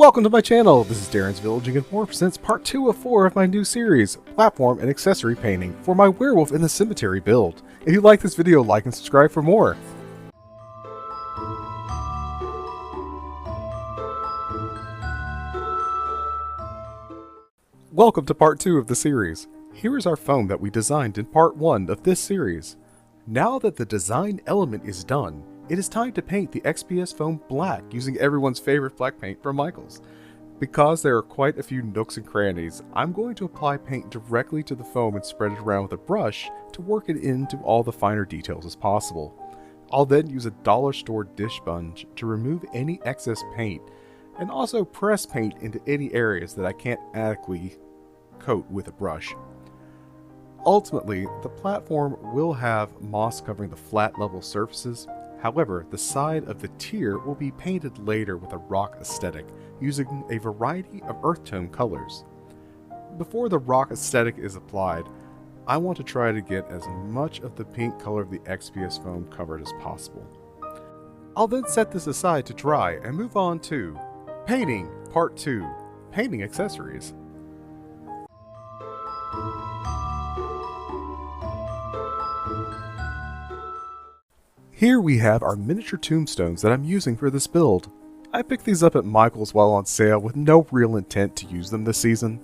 Welcome to my channel. This is Darren's Villaging and More presents part 2 of 4 of my new series, Platform and Accessory Painting for my Werewolf in the Cemetery build. If you like this video, like and subscribe for more. Welcome to part 2 of the series. Here is our foam that we designed in part 1 of this series. Now that the design element is done, it is time to paint the XPS Foam black using everyone's favorite black paint from Michaels. Because there are quite a few nooks and crannies, I'm going to apply paint directly to the foam and spread it around with a brush to work it into all the finer details as possible. I'll then use a dollar store dish sponge to remove any excess paint and also press paint into any areas that I can't adequately coat with a brush. Ultimately, the platform will have moss covering the flat level surfaces. However, the side of the tier will be painted later with a rock aesthetic, using a variety of earth tone colors. Before the rock aesthetic is applied, I want to try to get as much of the pink color of the XPS foam covered as possible. I'll then set this aside to dry and move on to Painting Part 2, Painting Accessories. Here we have our miniature tombstones that I'm using for this build. I picked these up at Michaels while on sale with no real intent to use them this season.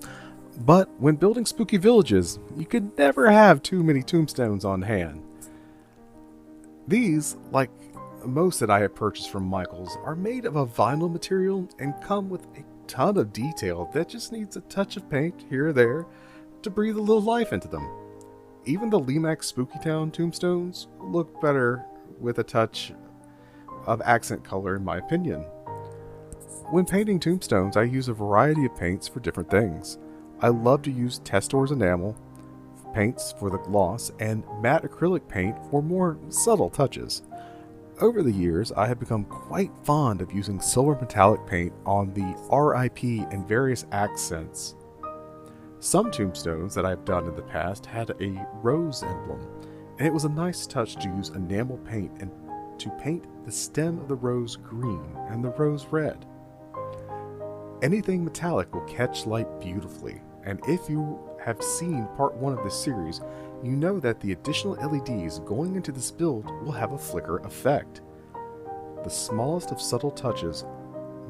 But when building spooky villages, you could never have too many tombstones on hand. These, like most that I have purchased from Michaels, are made of a vinyl material and come with a ton of detail that just needs a touch of paint here or there to breathe a little life into them. Even the Lemax Spooky Town tombstones look better with a touch of accent color, in my opinion. When painting tombstones, I use a variety of paints for different things. I love to use Testors enamel paints for the gloss and matte acrylic paint for more subtle touches. Over the years, I have become quite fond of using silver metallic paint on the RIP and various accents. Some tombstones that I've done in the past had a rose emblem, and it was a nice touch to use enamel paint and to paint the stem of the rose green and the rose red. Anything metallic will catch light beautifully, and if you have seen part 1 of this series, you know that the additional LEDs going into this build will have a flicker effect. The smallest of subtle touches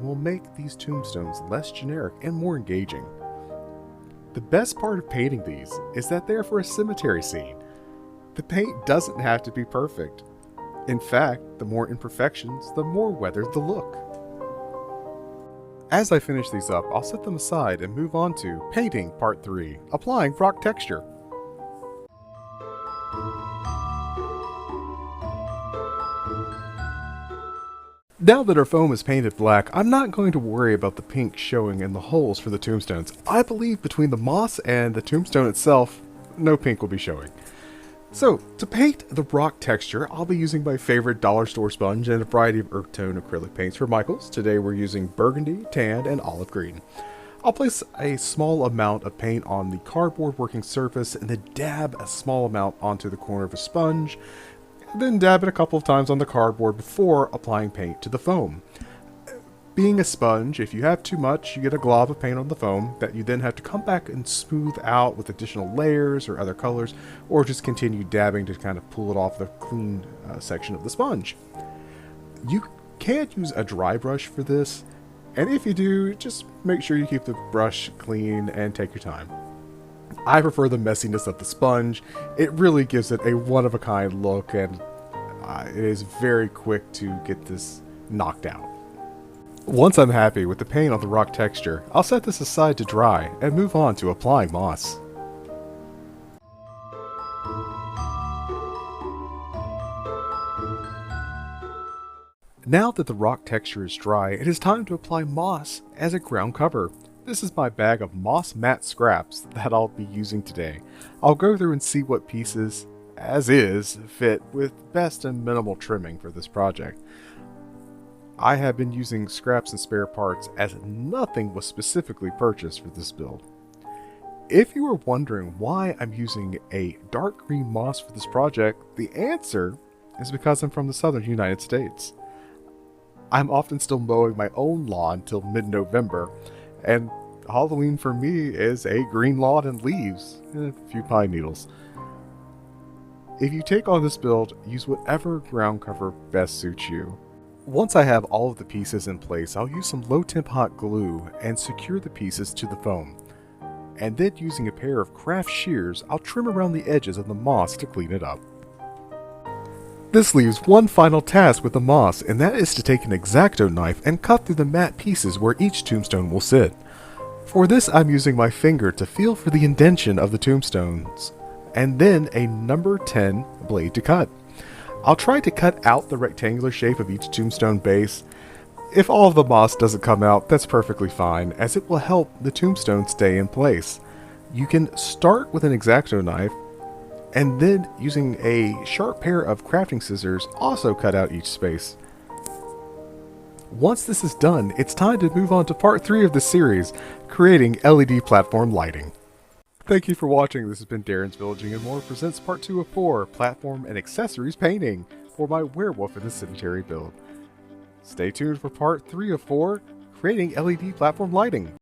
will make these tombstones less generic and more engaging. The best part of painting these is that they're for a cemetery scene. The paint doesn't have to be perfect. In fact, the more imperfections, the more weathered the look. As I finish these up, I'll set them aside and move on to Painting Part 3, Applying Rock Texture. Now that our foam is painted black, I'm not going to worry about the pink showing in the holes for the tombstones. I believe between the moss and the tombstone itself, no pink will be showing. So, to paint the rock texture, I'll be using my favorite dollar store sponge and a variety of earth tone acrylic paints for Michaels. Today we're using Burgundy, Tan, and Olive Green. I'll place a small amount of paint on the cardboard working surface and then dab a small amount onto the corner of a sponge, and then dab it a couple of times on the cardboard before applying paint to the foam. Being a sponge, if you have too much, you get a glob of paint on the foam that you then have to come back and smooth out with additional layers or other colors, or just continue dabbing to kind of pull it off the clean section of the sponge. You can use a dry brush for this, and if you do, just make sure you keep the brush clean and take your time. I prefer the messiness of the sponge. It really gives it a one-of-a-kind look, and it is very quick to get this knocked out. Once I'm happy with the paint on the rock texture, I'll set this aside to dry and move on to applying moss. Now that the rock texture is dry, it is time to apply moss as a ground cover. This is my bag of moss matte scraps that I'll be using today. I'll go through and see what pieces, as is, fit with best and minimal trimming for this project. I have been using scraps and spare parts as nothing was specifically purchased for this build. If you are wondering why I'm using a dark green moss for this project, the answer is because I'm from the southern United States. I'm often still mowing my own lawn till mid-November, and Halloween for me is a green lawn and leaves, and a few pine needles. If you take on this build, use whatever ground cover best suits you. Once I have all of the pieces in place, I'll use some low temp hot glue and secure the pieces to the foam. And then using a pair of craft shears, I'll trim around the edges of the moss to clean it up. This leaves one final task with the moss, and that is to take an Exacto knife and cut through the matte pieces where each tombstone will sit. For this, I'm using my finger to feel for the indentation of the tombstones, and then a number 10 blade to cut. I'll try to cut out the rectangular shape of each tombstone base. If all of the moss doesn't come out, that's perfectly fine, as it will help the tombstone stay in place. You can start with an Exacto knife, and then using a sharp pair of crafting scissors, also cut out each space. Once this is done, it's time to move on to part 3 of the series, creating LED platform lighting. Thank you for watching. This has been Darren's Villaging and More presents part 2 of 4, platform and accessories painting, for my Werewolf in the Cemetery build. Stay tuned for part 3 of 4, creating LED platform lighting.